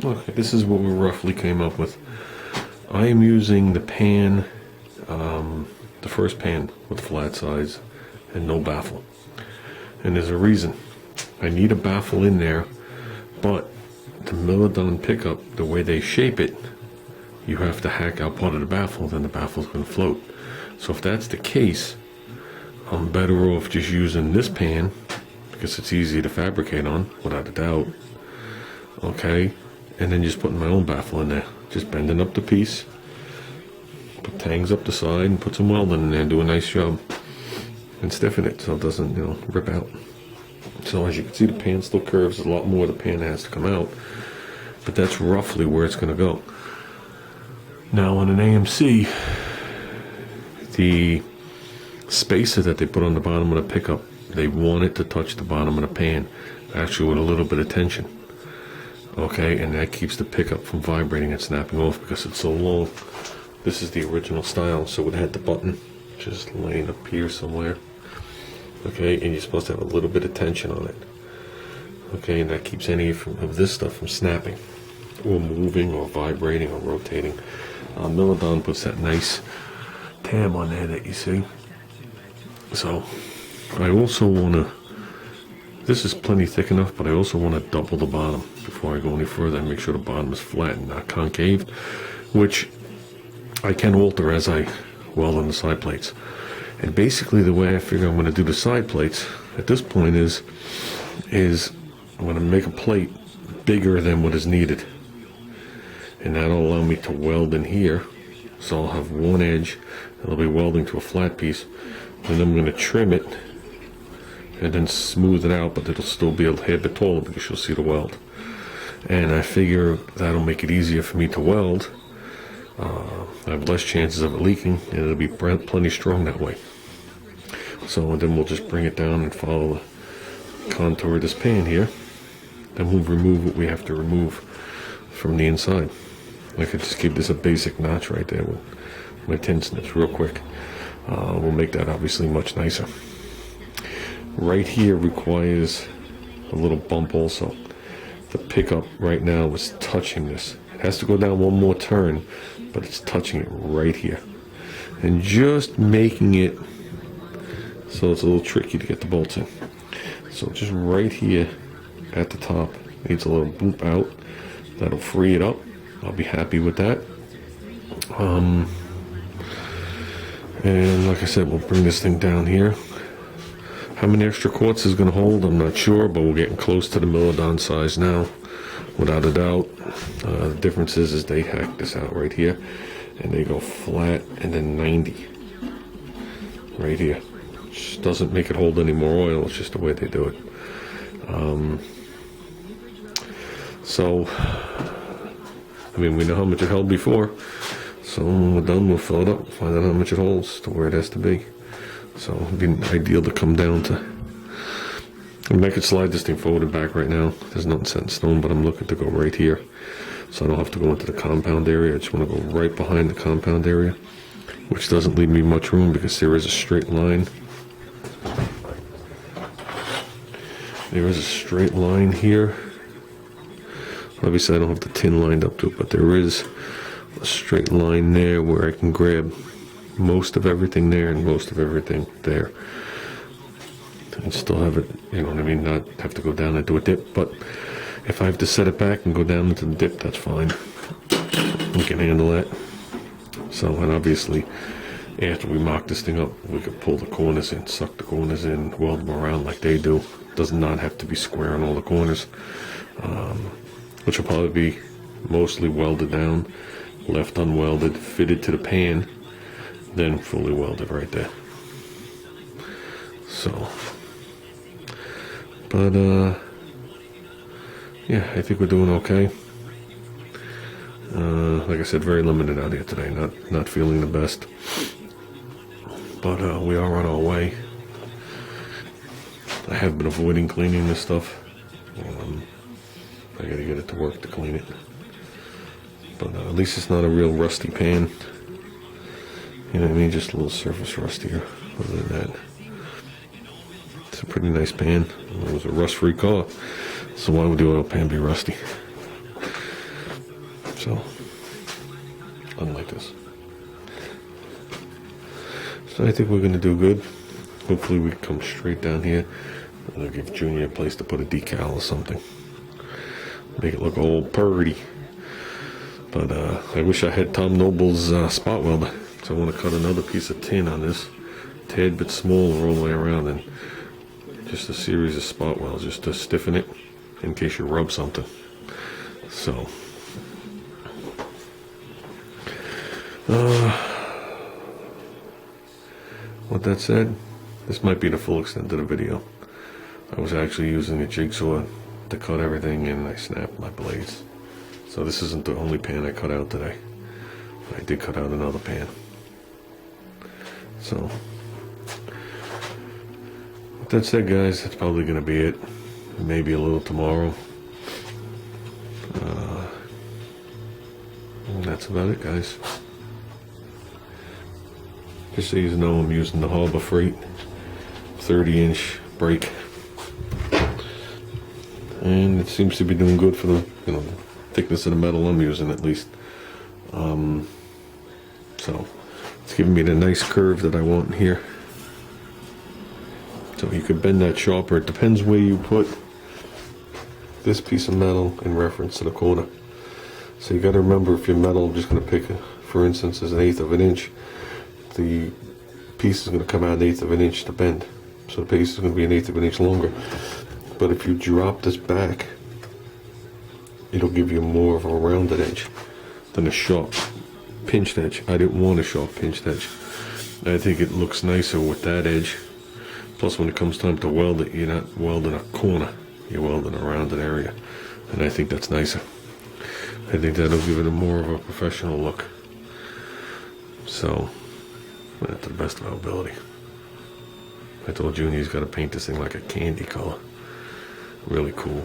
Okay, this is what we roughly came up with. I am using the pan, the first pan with flat sides and no baffle. And there's a reason. I need a baffle in there, but the Milodon pickup, the way they shape it, you have to hack out part of the baffle, then the baffle's going to float. So if that's the case, I'm better off just using this pan because it's easy to fabricate on, without a doubt. Okay, and then just putting my own baffle in there, just bending up the piece, put tangs up the side, and put some welding in there, and do a nice job, and stiffen it so it doesn't, rip out. So as you can see, the pan still curves. There's a lot more of the pan that has to come out, but that's roughly where it's going to go. Now on an AMC, the spacer that they put on the bottom of the pickup, they want it to touch the bottom of the pan, actually with a little bit of tension. Okay, and that keeps the pickup from vibrating and snapping off because it's so long. This is the original style, so it had the button just laying up here somewhere. Okay, and you're supposed to have a little bit of tension on it. Okay, and that keeps any of this stuff from snapping or moving or vibrating or rotating. Milodon puts that nice tab on there that you see. So I also want to, this is plenty thick enough, but I also want to double the bottom before I go any further and make sure the bottom is flat and not concave, which I can alter as I weld on the side plates. And basically the way I figure I'm going to do the side plates at this point is I'm going to make a plate bigger than what is needed. And that'll allow me to weld in here. So I'll have one edge, it'll be welding to a flat piece, and then I'm going to trim it and then smooth it out, but it'll still be a hair bit taller because you'll see the weld. And I figure that'll make it easier for me to weld. I have less chances of it leaking, and it'll be plenty strong that way. So then we'll just bring it down and follow the contour of this pan here. Then we'll remove what we have to remove from the inside. I could just give this a basic notch right there with my tin snips real quick. We'll make that obviously much nicer. Right here requires a little bump also. The pickup right now is touching this. It has to go down one more turn, but it's touching it right here. And just making it so it's a little tricky to get the bolts in. So just right here at the top needs a little boop out. That'll free it up. I'll be happy with that. And like I said, we'll bring this thing down here. How many extra quarts is going to hold, I'm not sure, but we're getting close to the Milodon size now, without a doubt. The difference is they hack this out right here, and they go flat and then 90 right here. Which doesn't make it hold any more oil, it's just the way they do it. So, I mean, we know how much it held before, so when we're done, we'll fill it up, find out how much it holds to where it has to be. So it'd be ideal to come down to, I mean, I could slide this thing forward and back right now. There's nothing set in stone, but I'm looking to go right here. So I don't have to go into the compound area. I just want to go right behind the compound area, which doesn't leave me much room because there is a straight line. There is a straight line here. Obviously I don't have the tin lined up to it, but there is a straight line there where I can grab most of everything there and most of everything there. And still have it, you know what I mean, not have to go down and do a dip, but if I have to set it back and go down into the dip, that's fine. We can handle that. So, and obviously, after we mock this thing up, we could pull the corners in, suck the corners in, weld them around like they do. It does not have to be square on all the corners, which will probably be mostly welded down, left unwelded, fitted to the pan, then fully welded right there. So, but yeah, I think we're doing okay. Like I said, very limited out here today, not feeling the best, but we are on our way. I have been avoiding cleaning this stuff. I gotta get it to work to clean it, but at least it's not a real rusty pan. You know what I mean? Just a little surface rust here. Other than that, it's a pretty nice pan. It was a rust-free car, so why would the oil pan be rusty? So, unlike this. So I think we're going to do good. Hopefully we come straight down here. I'll give Junior a place to put a decal or something. Make it look all purty. But I wish I had Tom Noble's spot welder. So I want to cut another piece of tin on this. Tad bit smaller all the way around, and just a series of spot welds just to stiffen it in case you rub something. So with that said, this might be the full extent of the video. I was actually using a jigsaw to cut everything, and I snapped my blades. So this isn't the only pan I cut out today. I did cut out another pan. So with that said, guys, that's probably going to be it. Maybe a little tomorrow. And that's about it, guys. Just so you know, I'm using the Harbor Freight 30-inch brake, and it seems to be doing good for the thickness of the metal I'm using, at least. So it's giving me the nice curve that I want here. So you could bend that sharper. It depends where you put this piece of metal in reference to the corner. So you got to remember, if your metal, I'm just going to pick, for instance, as 1/8 of an inch, the piece is going to come out 1/8 of an inch to bend. So the piece is going to be 1/8 of an inch longer. But if you drop this back, it'll give you more of a rounded edge than a sharp pinched edge. I didn't want a sharp pinched edge. I think it looks nicer with that edge. Plus, when it comes time to weld it, you're not welding a corner, you're welding a rounded area. And I think that's nicer. I think that'll give it a more of a professional look. So, to the best of our ability. I told Junior he's got to paint this thing like a candy color. Really cool.